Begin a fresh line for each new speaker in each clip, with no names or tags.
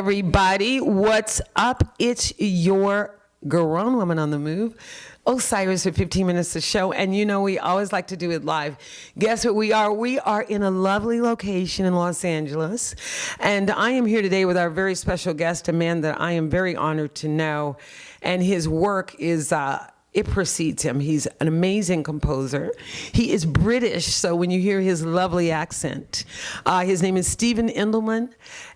everybody. What's up? It's your grown woman on the move. Osiris for 15 minutes to show. And you know, we always like to do it live. Guess what we are? We are in a lovely location in Los Angeles. And I am here today with our very special guest, a man that I am very honored to know. And his work is... it precedes him. He's an amazing composer. He is British, so when you hear his lovely accent, his name is Stephen Endelman,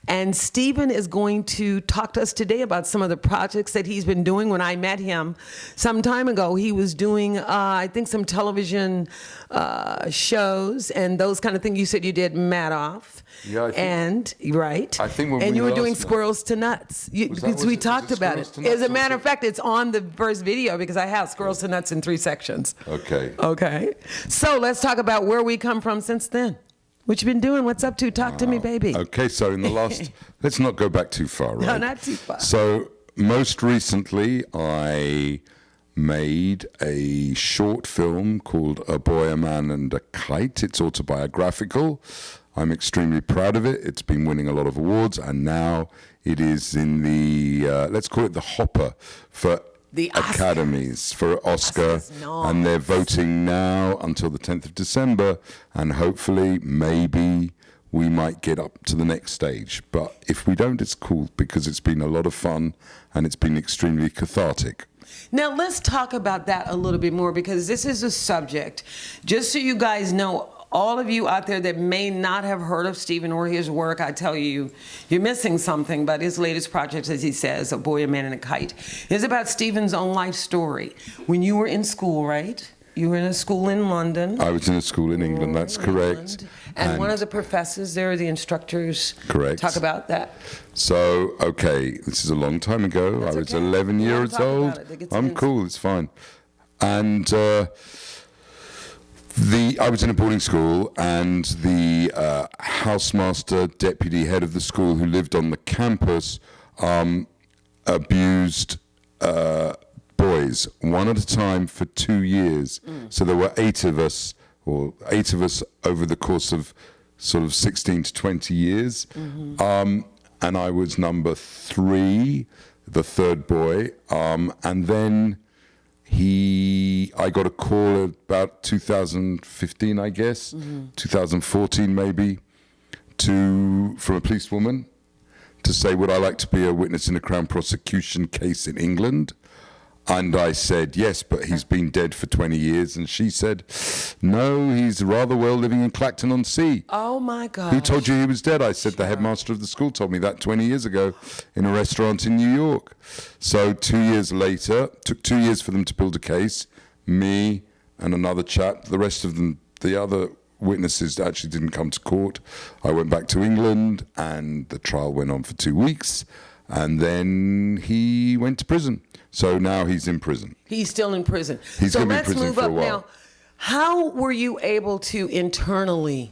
and Stephen is going to talk to us today about some of the projects that he's been doing. When I met him some time ago, he was doing, I think, some television shows and those kind of things. You said you did Madoff.
Yeah, I think,
right.
I think when
and
we
you were doing
met.
Squirrels to Nuts. Because we talked about it. As a matter of fact, it's on the first video because I have Squirrels to Nuts in 3 sections. Okay. So let's talk about where we come from since then. What you been doing? What's up to? Talk to me, baby.
Okay, so in the last, let's not go back too far, right?
No, not too far.
So most recently, I made a short film called A Boy, a Man, and a Kite. It's autobiographical. I'm extremely proud of it. It's been winning a lot of awards, and now it is in the, let's call it the hopper for the academies, for Oscar, and they're voting now until the 10th of December, and hopefully, maybe we might get up to the next stage. But if we don't, it's cool, because it's been a lot of fun, and it's been extremely cathartic.
Now, let's talk about that a little bit more, because this is a subject, just so you guys know, all of you out there that may not have heard of Stephen or his work, I tell you, you're missing something. But his latest project, as he says, A Boy, a Man, and a Kite, is about Stephen's own life story. When you were in school, right? You were in a school in London.
I was in a school in England, that's correct.
And one of the professors there, the instructors,
correct.
Talk about that.
So, okay, this is a long time ago.
That's
I was
okay.
11 years old. I'm cool, it's fine. And I was in a boarding school, and the housemaster, deputy head of the school who lived on the campus, abused boys one at a time for 2 years. So there were 8 of us over the course of sort of 16 to 20 years. And I was number 3, the third boy. And then I got a call about 2015, I guess, 2014 maybe, from a policewoman to say, would I like to be a witness in a Crown prosecution case in England? And I said, yes, but he's been dead for 20 years. And she said, no, he's rather well living in Clacton-on-Sea.
Oh, my God.
Who told you he was dead? I said, the headmaster of the school told me that 20 years ago in a restaurant in New York. So 2 years later, took 2 years for them to build a case, me and another chap. The rest of them, the other witnesses actually didn't come to court. I went back to England, and the trial went on for 2 weeks. And then he went to prison. So now he's in prison.
He's still in prison.
He's going to be in prison for a while.
Now, how were you able to internally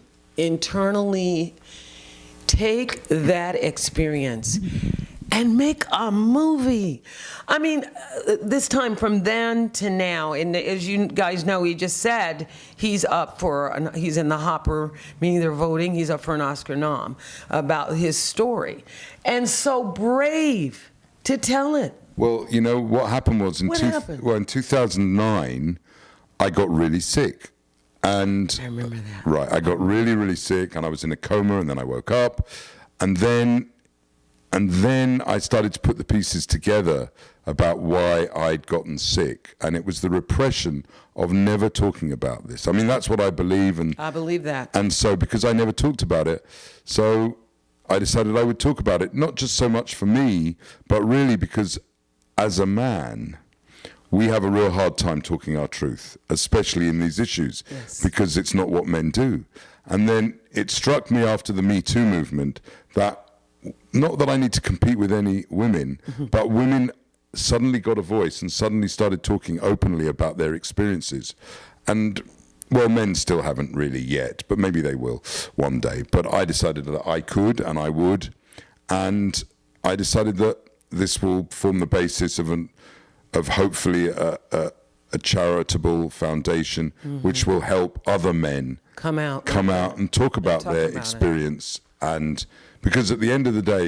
take that experience and make a movie? I mean, this time from then to now, and as you guys know, he just said he's in the hopper, meaning they're voting, he's up for an Oscar nom about his story. And so brave to tell it.
Well, you know, what happened was in 2009, I got really sick. And
I remember that.
Right, I got really, really sick, and I was in a coma, and then I woke up. And then I started to put the pieces together about why I'd gotten sick. And it was the repression of never talking about this. I mean, that's what I believe. And
I believe that.
And so because I never talked about it, so I decided I would talk about it, not just so much for me, but really because as a man, we have a real hard time talking our truth, especially in these issues, because it's not what men do. And then it struck me after the Me Too movement that, not that I need to compete with any women, but women suddenly got a voice and suddenly started talking openly about their experiences. And, well, men still haven't really yet, but maybe they will one day. But I decided that I could and I would. And I decided that this will form the basis of hopefully a charitable foundation which will help other men come out and talk about their experience and Because at the end of the day,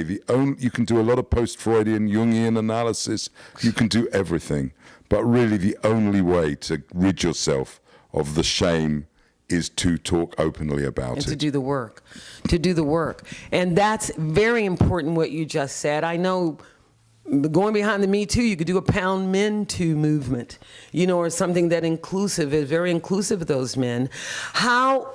you can do a lot of post-Freudian, Jungian analysis. You can do everything. But really the only way to rid yourself of the shame is to talk openly about it.
And to do the work. To do the work. And that's very important what you just said. I know going behind the Me Too, you could do a Pound Men Too movement, or something that is very inclusive of those men. How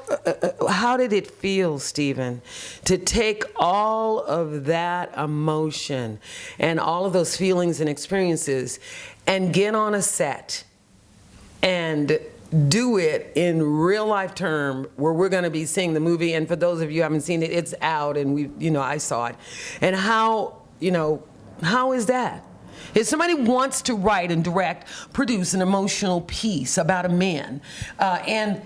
did it feel, Stephen, to take all of that emotion and all of those feelings and experiences and get on a set and do it in real life term where we're going to be seeing the movie? And for those of you who haven't seen it, it's out, and I saw it. And how is that? If somebody wants to write and direct, produce an emotional piece about a man, and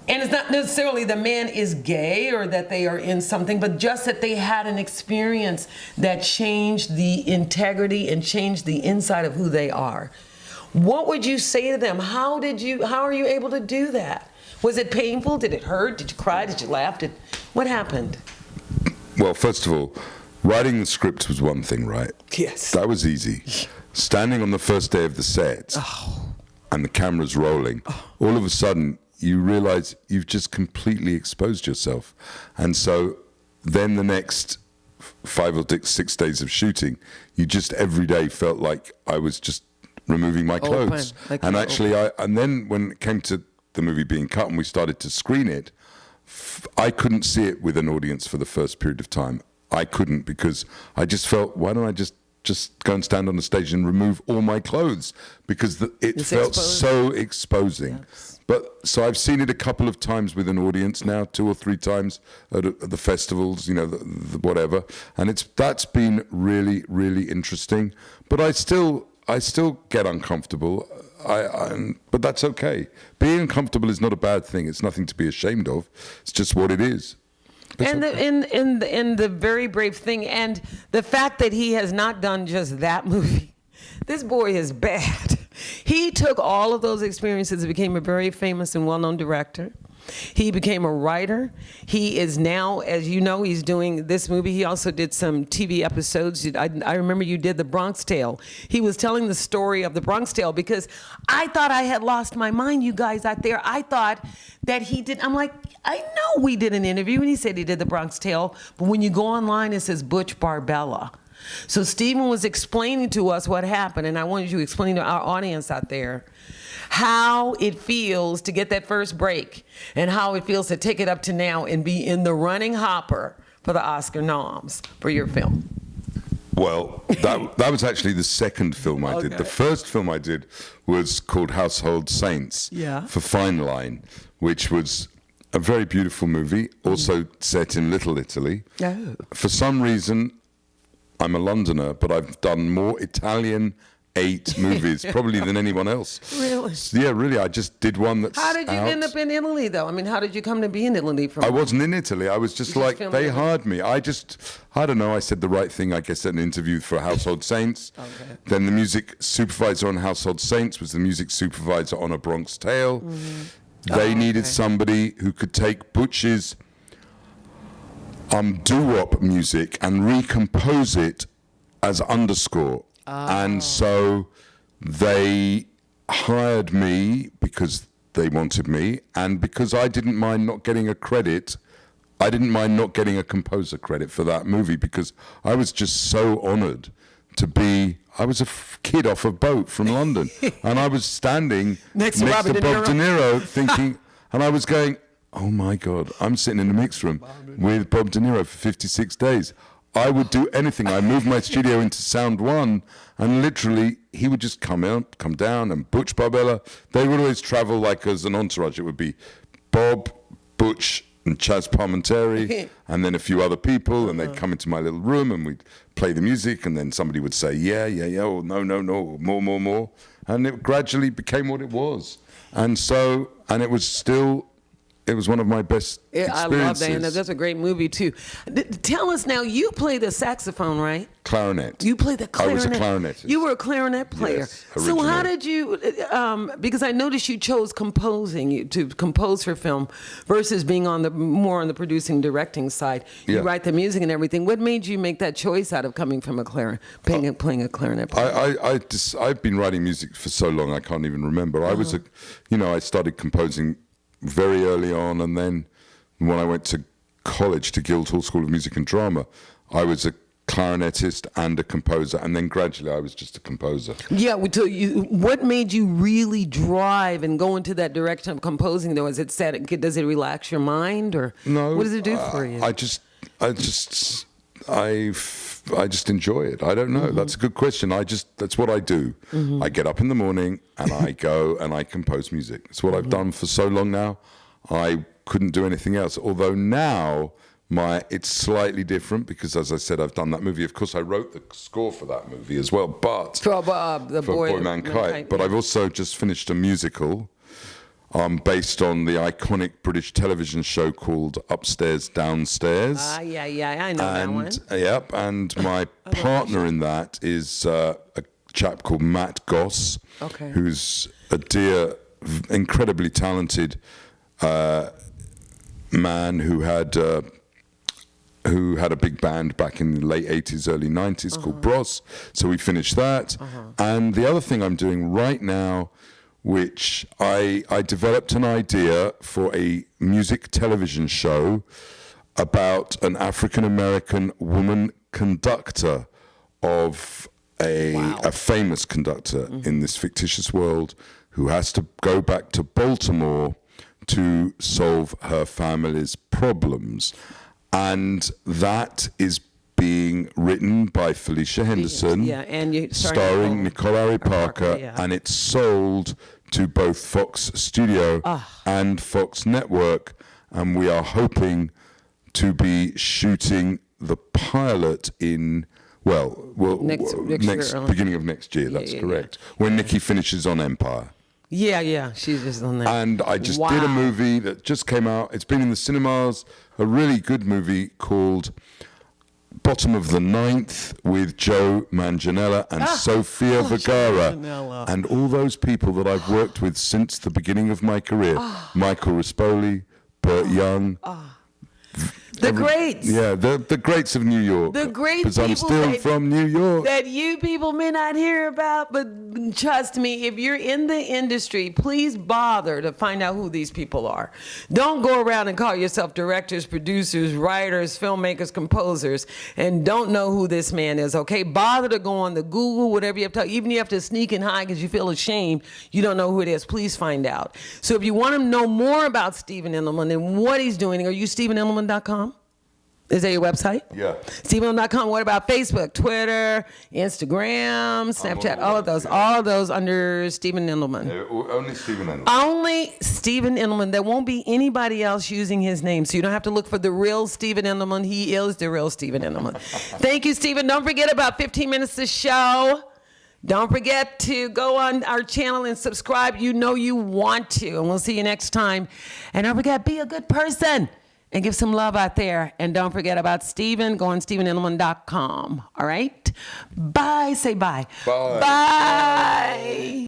it's not necessarily the man is gay or that they are in something, but just that they had an experience that changed the integrity and changed the inside of who they are. What would you say to them? How are you able to do that? Was it painful? Did it hurt? Did you cry? Did you laugh? What happened?
Well, first of all, writing the script was one thing, right?
Yes.
That was easy. Standing on the first day of the set and the camera's rolling, all of a sudden you realize you've just completely exposed yourself. And so then the next 5 or 6 days of shooting, you just every day felt like I was just removing my clothes. And actually, and then when it came to the movie being cut and we started to screen it, I couldn't see it with an audience for the first period of time. I couldn't, because I just felt, why don't I just go and stand on the stage and remove all my clothes? Because it felt so exposing. Yes. But so I've seen it a couple of times with an audience now, 2 or 3 times at the festivals, the whatever, and that's been really, really interesting. But I still get uncomfortable. But that's okay. Being uncomfortable is not a bad thing. It's nothing to be ashamed of. It's just what it is.
And the very brave thing, and the fact that he has not done just that movie. This boy is bad. He took all of those experiences and became a very famous and well-known director. He became a writer. He is now, as you know, he's doing this movie. He also did some TV episodes. I remember you did The Bronx Tale. He was telling the story of The Bronx Tale because I thought I had lost my mind, you guys out there. I thought that he did. I'm like, I know we did an interview and he said he did The Bronx Tale, but when you go online, it says Butch Barbella. So Stephen was explaining to us what happened, and I wanted you to explain to our audience out there how it feels to get that first break and how it feels to take it up to now and be in the running hopper for the Oscar noms for your film.
Well, that was actually the second film I did. The first film I did was called Household Saints for Fine Line, which was a very beautiful movie, also set in Little Italy. Oh. For some reason, I'm a Londoner, but I've done more Italian 8 movies probably than anyone else. Really? Yeah, really. I just did one that's
How did you end up in Italy, though? I mean, how did you come to be in Italy?
I wasn't in Italy. I was just like, they hired me. I don't know. I said the right thing, I guess, at an interview for Household Saints. Okay. Then the music supervisor on Household Saints was the music supervisor on A Bronx Tale. Mm-hmm. They needed somebody who could take Butch's doo-wop music and recompose it as underscore. And so they hired me because they wanted me, and because I didn't mind not getting a credit. I didn't mind not getting a composer credit for that movie because I was just so honored to be. I was a kid off a boat from London, and I was standing next to Bob De Niro thinking, and I was going, oh my God, I'm sitting in the mix room with Bob De Niro for 56 days. I would do anything. I moved my studio into Sound 1, and literally he would just come down, and Butch Barbella. They would always travel like as an entourage. It would be Bob, Butch, and Chaz Palminteri, and then a few other people, and they'd come into my little room, and we'd play the music, and then somebody would say, yeah, oh, no, more. And it gradually became what it was. And it was still it was one of my best
I love that. And that's a great movie, too. Tell us now, you play the saxophone, right?
Clarinet.
You play the clarinet.
I was a clarinetist.
You were a clarinet player.
Yes,
so how did you, because I noticed you chose composing, to compose for film versus being more on the producing, directing side. You write the music and everything. What made you make that choice out of coming from a playing a clarinet player?
I've been writing music for so long, I can't even remember. I was I started composing very early on, and then when I went to college, to Guildhall School of Music and Drama, I was a clarinetist and a composer, and then gradually I was just a composer.
Yeah, what made you really drive and go into that direction of composing, though? Does it relax your mind, or
no?
What does it do for you?
I just enjoy it. I don't know. Mm-hmm. That's a good question. That's what I do. Mm-hmm. I get up in the morning and I go and I compose music. It's what I've done for so long now. I couldn't do anything else. Although now it's slightly different because, as I said, I've done that movie. Of course, I wrote the score for that movie as well, but
for
Boy Man Kite. But I've also just finished a musical based on the iconic British television show called Upstairs, Downstairs.
Yeah, I know that one.
Yep, and my partner in that is a chap called Matt Goss, who's a dear, incredibly talented man who had a big band back in the late 80s, early 90s called Bros. So we finished that. And the other thing I'm doing right now, which I developed an idea for a music television show about an African-American woman conductor of a famous conductor in this fictitious world who has to go back to Baltimore to solve her family's problems. And that is being written by Felicia Henderson,
and
starring Nicole Ari Parker, and it's sold to both Fox Studio and Fox Network, and we are hoping to be shooting the pilot in next beginning of next year. That's correct. When Nikki finishes on Empire.
Yeah, she's just on there.
And I just did a movie that just came out. It's been in the cinemas, a really good movie called Bottom of the Ninth with Joe Manganiello and Sofia Vergara. And all those people that I've worked with since the beginning of my career. Michael Rispoli, Burt Young.
The greats.
Yeah, the greats of New York.
The great
people. Because I'm still from New York.
That you people may not hear about, but trust me, if you're in the industry, please bother to find out who these people are. Don't go around and call yourself directors, producers, writers, filmmakers, composers, and don't know who this man is, okay? Bother to go on the Google, whatever you have to, even if you have to sneak and hide because you feel ashamed, you don't know who it is, please find out. So if you want to know more about Stephen Endelman and what he's doing, are you StephenEndelman.com? Is that your website?
Yeah.
StephenEndelman.com. What about Facebook, Twitter, Instagram, Snapchat, all of those under Stephen Endelman?
Only Stephen Endelman.
Only Stephen Endelman. There won't be anybody else using his name, so you don't have to look for the real Stephen Endelman. He is the real Stephen Endelman. Thank you, Stephen. Don't forget about 15 minutes to show. Don't forget to go on our channel and subscribe. You know you want to, and we'll see you next time. And don't forget, be a good person. And give some love out there. And don't forget about Stephen. Go on StephenEndelman.com. All right? Bye. Say bye.
Bye.
Bye.